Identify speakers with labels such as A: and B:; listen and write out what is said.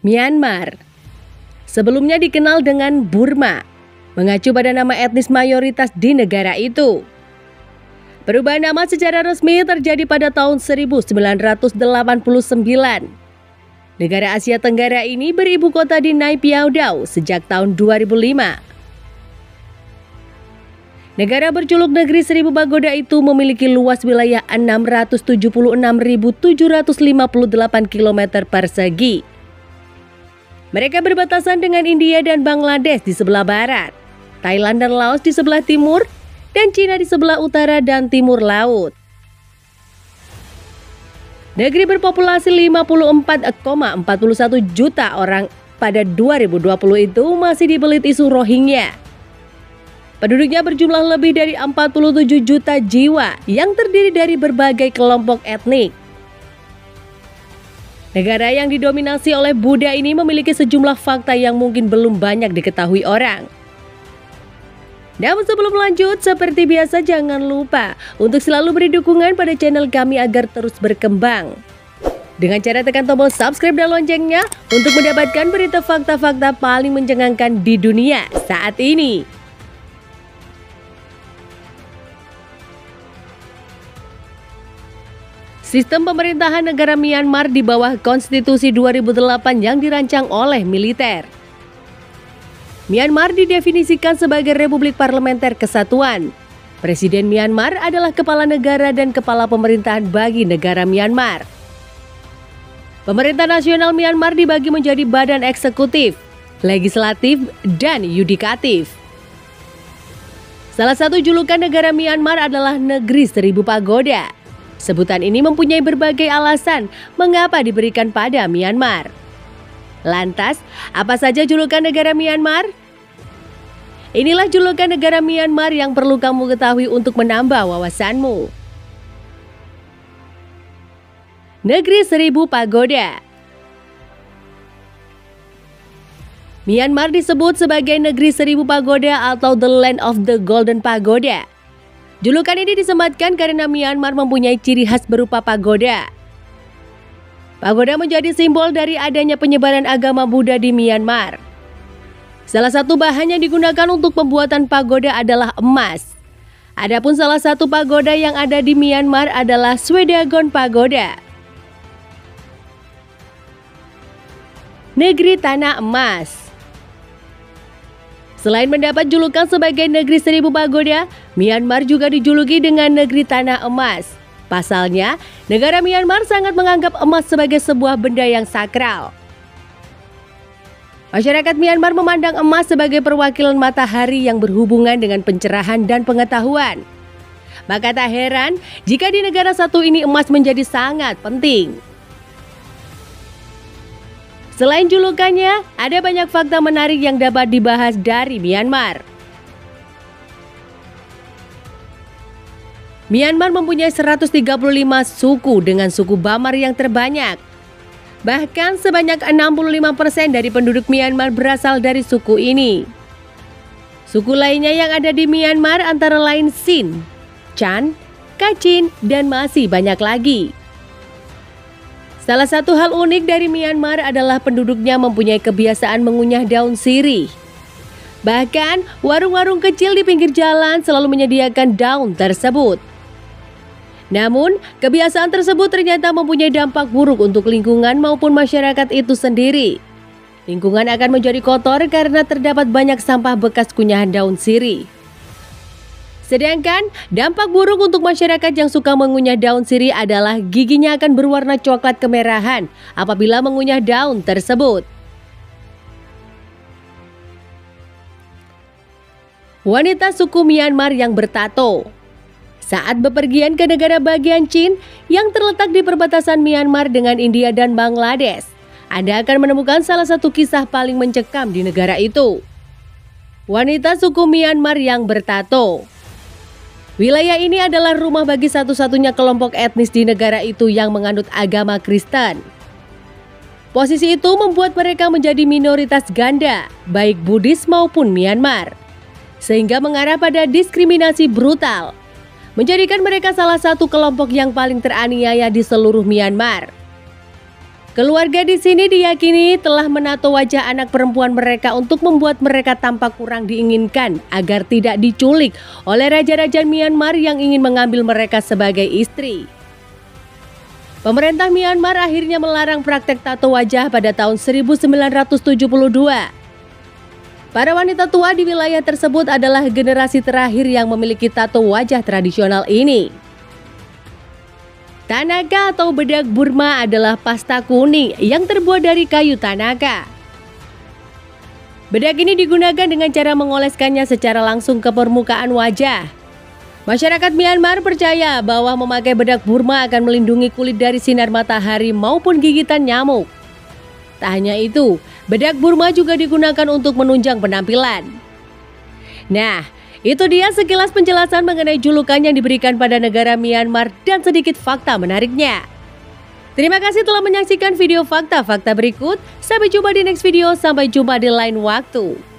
A: Myanmar, sebelumnya dikenal dengan Burma, mengacu pada nama etnis mayoritas di negara itu. Perubahan nama secara resmi terjadi pada tahun 1989. Negara Asia Tenggara ini beribu kota di Nay Piau Dau sejak tahun 2005. Negara berjuluk Negeri Seribu Pagoda itu memiliki luas wilayah 676.758 km persegi. Mereka berbatasan dengan India dan Bangladesh di sebelah barat, Thailand dan Laos di sebelah timur, dan Cina di sebelah utara dan timur laut. Negeri berpopulasi 54,41 juta orang pada 2020 itu masih dibelit isu Rohingya. Penduduknya berjumlah lebih dari 47 juta jiwa yang terdiri dari berbagai kelompok etnik. Negara yang didominasi oleh Buddha ini memiliki sejumlah fakta yang mungkin belum banyak diketahui orang. Namun sebelum lanjut, seperti biasa jangan lupa untuk selalu beri dukungan pada channel kami agar terus berkembang. Dengan cara tekan tombol subscribe dan loncengnya untuk mendapatkan berita fakta-fakta paling mencengangkan di dunia saat ini. Sistem pemerintahan negara Myanmar di bawah Konstitusi 2008 yang dirancang oleh militer. Myanmar didefinisikan sebagai Republik Parlementer Kesatuan. Presiden Myanmar adalah kepala negara dan kepala pemerintahan bagi negara Myanmar. Pemerintah nasional Myanmar dibagi menjadi badan eksekutif, legislatif, dan yudikatif. Salah satu julukan negara Myanmar adalah Negeri Seribu Pagoda. Sebutan ini mempunyai berbagai alasan mengapa diberikan pada Myanmar. Lantas, apa saja julukan negara Myanmar? Inilah julukan negara Myanmar yang perlu kamu ketahui untuk menambah wawasanmu. Negeri Seribu Pagoda. Myanmar disebut sebagai Negeri Seribu Pagoda atau The Land of the Golden Pagoda. Julukan ini disematkan karena Myanmar mempunyai ciri khas berupa pagoda. Pagoda menjadi simbol dari adanya penyebaran agama Buddha di Myanmar. Salah satu bahan yang digunakan untuk pembuatan pagoda adalah emas. Adapun salah satu pagoda yang ada di Myanmar adalah Swedagon Pagoda. Negeri Tanah Emas. Selain mendapat julukan sebagai Negeri Seribu Pagoda, Myanmar juga dijuluki dengan Negeri Tanah Emas. Pasalnya, negara Myanmar sangat menganggap emas sebagai sebuah benda yang sakral. Masyarakat Myanmar memandang emas sebagai perwakilan matahari yang berhubungan dengan pencerahan dan pengetahuan. Maka tak heran jika di negara satu ini emas menjadi sangat penting. Selain julukannya, ada banyak fakta menarik yang dapat dibahas dari Myanmar. Myanmar mempunyai 135 suku dengan suku Bamar yang terbanyak. Bahkan sebanyak 65% dari penduduk Myanmar berasal dari suku ini. Suku lainnya yang ada di Myanmar antara lain Sin, Chan, Kachin, dan masih banyak lagi. Salah satu hal unik dari Myanmar adalah penduduknya mempunyai kebiasaan mengunyah daun sirih. Bahkan, warung-warung kecil di pinggir jalan selalu menyediakan daun tersebut. Namun, kebiasaan tersebut ternyata mempunyai dampak buruk untuk lingkungan maupun masyarakat itu sendiri. Lingkungan akan menjadi kotor karena terdapat banyak sampah bekas kunyahan daun sirih. Sedangkan dampak buruk untuk masyarakat yang suka mengunyah daun sirih adalah giginya akan berwarna coklat kemerahan apabila mengunyah daun tersebut. Wanita suku Myanmar yang bertato. Saat bepergian ke negara bagian Chin yang terletak di perbatasan Myanmar dengan India dan Bangladesh, Anda akan menemukan salah satu kisah paling mencekam di negara itu. Wanita suku Myanmar yang bertato. Wilayah ini adalah rumah bagi satu-satunya kelompok etnis di negara itu yang menganut agama Kristen. Posisi itu membuat mereka menjadi minoritas ganda, baik Buddhis maupun Myanmar, sehingga mengarah pada diskriminasi brutal, menjadikan mereka salah satu kelompok yang paling teraniaya di seluruh Myanmar. Keluarga di sini diyakini telah menato wajah anak perempuan mereka untuk membuat mereka tampak kurang diinginkan agar tidak diculik oleh raja-raja Myanmar yang ingin mengambil mereka sebagai istri. Pemerintah Myanmar akhirnya melarang praktek tato wajah pada tahun 1972. Para wanita tua di wilayah tersebut adalah generasi terakhir yang memiliki tato wajah tradisional ini. Tanaka atau bedak Burma adalah pasta kuning yang terbuat dari kayu tanaka. Bedak ini digunakan dengan cara mengoleskannya secara langsung ke permukaan wajah. Masyarakat Myanmar percaya bahwa memakai bedak Burma akan melindungi kulit dari sinar matahari maupun gigitan nyamuk. Tak hanya itu, bedak Burma juga digunakan untuk menunjang penampilan. Nah, itu dia sekilas penjelasan mengenai julukan yang diberikan pada negara Myanmar dan sedikit fakta menariknya. Terima kasih telah menyaksikan video fakta-fakta berikut. Sampai jumpa di next video, sampai jumpa di lain waktu.